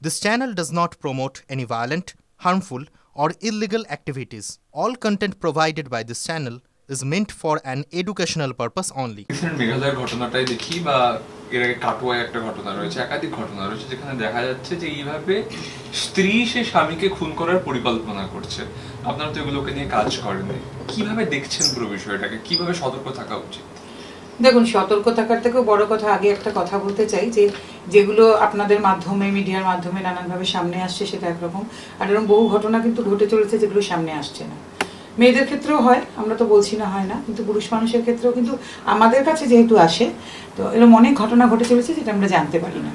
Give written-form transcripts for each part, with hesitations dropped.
This channel does not promote any violent, harmful, or illegal activities. All content provided by this channel is meant for an educational purpose only. মেঘালয়ের ঘটনাটাই দেখি বা এর আগে কাটোয়ায় একটা ঘটনা রয়েছে, একাধিক ঘটনা রয়েছে যেখানে দেখা যাচ্ছে যে এইভাবে স্ত্রী সে স্বামীকে খুন করার পরিকল্পনা করছে। আপনারা তো এগুলোকে নিয়ে কাজ করেন, কিভাবে দেখছেন পুরো বিষয়টাকে, কিভাবে সতর্ক থাকা উচিত? দেখুন, সতর্ক থাকার থেকেও বড় কথা, আগে একটা কথা বলতে চাই যে যেগুলো আপনাদের মাধ্যমে, মিডিয়ার মাধ্যমে নানানভাবে সামনে আসছে সেটা একরকম, আর এরকম বহু ঘটনা কিন্তু ঘটে চলেছে যেগুলো সামনে আসছে না। মেয়েদের ক্ষেত্রেও হয়, আমরা তো বলছি না হয় না, কিন্তু পুরুষ মানুষের ক্ষেত্রেও কিন্তু আমাদের কাছে যেহেতু আসে, তো এরকম অনেক ঘটনা ঘটে চলেছে যেটা আমরা জানতে পারি না।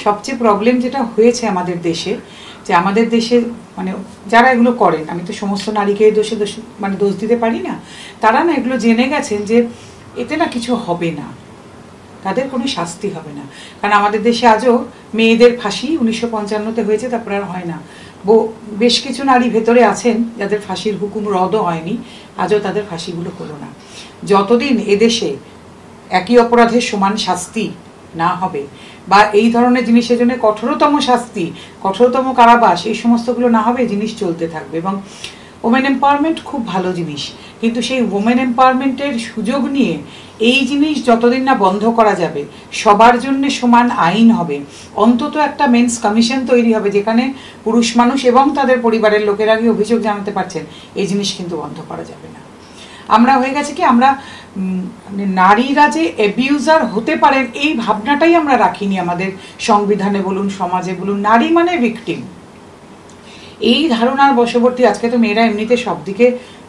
সবচেয়ে প্রবলেম যেটা হয়েছে আমাদের দেশে, যে আমাদের দেশে মানে যারা এগুলো করেন, আমি তো সমস্ত নারীকে দোষ দিতে পারি না, তারা না এগুলো জেনে গেছেন যে এতে না কিছু হবে না, তাদের কোনো শাস্তি হবে না। কারণ আমাদের দেশে আজও মেয়েদের ফাঁসি 1955-তে হয়েছে, তারপর আর হয় না। বেশ কিছু নারী ভেতরে আছেন যাদের ফাঁসির হুকুম রদও হয়নি, আজও তাদের ফাঁসিগুলো হলো না। যতদিন এদেশে একই অপরাধের সমান শাস্তি না হবে বা এই ধরনের জিনিসের জন্য কঠোরতম শাস্তি, কঠোরতম কারাবাস, এই সমস্তগুলো না হবে, জিনিস চলতে থাকবে। এবং ওমেন এম্পাওয়ারমেন্ট খুব ভালো জিনিস, কিন্তু সেই ওমেন এম্পাওয়ারমেন্টের সুযোগ নিয়ে এই জিনিস যতদিন না বন্ধ করা যাবে, সবার জন্য সমান আইন হবে, অন্তত একটা মেন্স কমিশন তৈরি হবে যেখানে পুরুষ মানুষ এবং তাদের পরিবারের লোকেরা গিয়ে অভিযোগ জানাতে পারছেন, এই জিনিস কিন্তু বন্ধ করা যাবে না। আমরা হয়ে গেছে কি, আমরা নারীরা যে অ্যাবিউজার হতে পারেন এই ভাবনাটাই আমরা রাখিনি আমাদের সংবিধানে বলুন, সমাজে বলুন। নারী মানে ভিকটিম, এই ধারণার বশবর্তী। আজকে তো মেয়েরা এমনিতে সব দিকে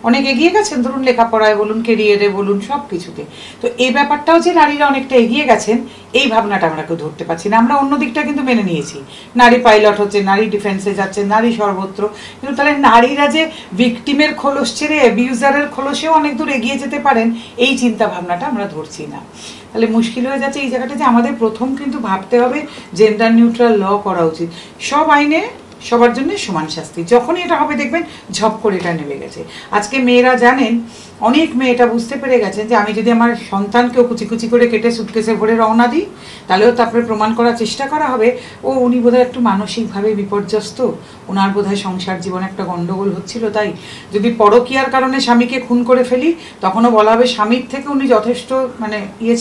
অনেক এগিয়ে গেছেন, ধরুন লেখাপড়ায় বলুন, কেরিয়ারে বলুন, সব কিছুতে। তো এই ব্যাপারটাও যে নারীরা অনেকটা এগিয়ে গেছেন, এই ভাবনাটা আমরা কেউ ধরতে পারছি না। আমরা অন্য দিকটা কিন্তু মেনে নিয়েছি, নারী পাইলট হচ্ছে, নারী ডিফেন্সে যাচ্ছে, নারী সর্বত্র। কিন্তু তাহলে নারীরা যে ভিকটিমের খোলস ছেড়ে অ্যাবিউজারের খোলসেও অনেক দূর এগিয়ে যেতে পারেন, এই চিন্তা ভাবনাটা আমরা ধরছি না। তাহলে মুশকিল হয়ে যাচ্ছে এই জায়গাটা, যে আমাদের প্রথম কিন্তু ভাবতে হবে জেন্ডার নিউট্রাল ল করা উচিত। সব আইনে সবার জন্য সমান শাস্তি, যখনই এটা হবে দেখবেন ঝপ করে এটা নেমে গেছে। আজকে মেয়েরা জানেন, অনেক মেয়ে এটা বুঝতে পেরে গেছেন যে আমি যদি আমার সন্তানকেও কুচি কুচি করে কেটে সুটকেসে ভরে রওনা দিই, তাহলেও তারপরে প্রমাণ করার চেষ্টা করা হবে ও উনি বোধহয় একটু মানসিকভাবে বিপর্যস্ত, ওনার বোধহয় সংসার জীবনে একটা গন্ডগোল হচ্ছিল, তাই যদি পরকীয়ার কারণে স্বামীকে খুন করে ফেলি, তখনও বলা হবে স্বামীর থেকে উনি যথেষ্ট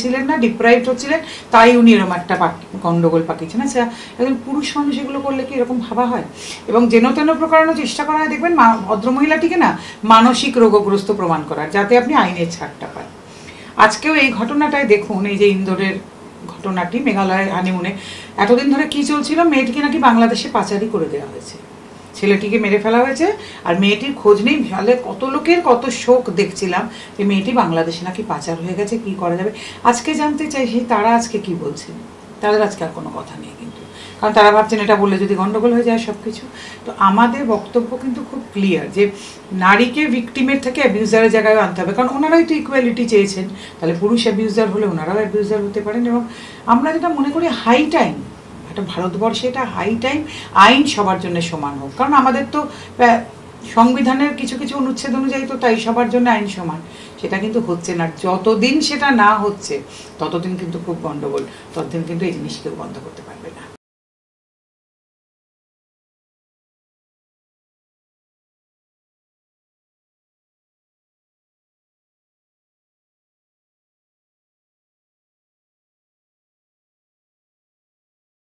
ছিলেন না, ডিপ্রাইভড হচ্ছিলেন, তাই উনি এরকম একটা গন্ডগোল পাকিয়েছেন। আচ্ছা, একজন পুরুষ মানুষ এগুলো করলে কি এরকম ভাবা হয়? এবং যেন তেন প্রকারানোর চেষ্টা করা হয়, দেখবেন ভদ্রমহিলাটিকে না মানসিক রোগগ্রস্ত প্রমাণ করার, যাতে আপনি আইনের ছাড়টা পান। আজকেও এই ঘটনাটায় দেখুন, এই যে ইন্দোরের ঘটনাটি, মেঘালয়ের হানিমুনে এতদিন ধরে কি চলছিল, মেয়েটিকে নাকি বাংলাদেশে পাচারি করে দেওয়া হয়েছে, ছেলেটিকে মেরে ফেলা হয়েছে, আর মেয়েটির খোঁজ নেই। ফলে কত লোকের কত শোক দেখছিলাম যে মেয়েটি বাংলাদেশে নাকি পাচার হয়ে গেছে, কি করা যাবে। আজকে জানতে চাইছি তারা আজকে কি বলছেন, তাদের আজকে আর কোনো কথা নেই কিন্তু, কারণ তারা ভাবছেন এটা বললে যদি গন্ডগোল হয়ে যায় সব কিছু। তো আমাদের বক্তব্য কিন্তু খুব ক্লিয়ার যে নারীকে ভিকটিমের থেকে অ্যাবিউজারের জায়গায় আনতে হবে, কারণ ওনারাই তো ইকুয়ালিটি চেয়েছেন। তাহলে পুরুষ অ্যাবিউজার হলে ওনারাও অ্যাবিউজার হতে পারেন। এবং আমরা যেটা মনে করি হাই টাইম, একটা ভারতবর্ষে এটা হাই টাইম আইন সবার জন্য সমান হোক। কারণ আমাদের তো সংবিধানের কিছু কিছু অনুচ্ছেদ অনুযায়ী তো তাই সবার জন্য আইন সমান, সেটা কিন্তু হচ্ছে না। যতদিন সেটা না হচ্ছে ততদিন কিন্তু খুব গন্ডগোল, ততদিন কিন্তু এই জিনিস কেউ বন্ধ করতে পারে।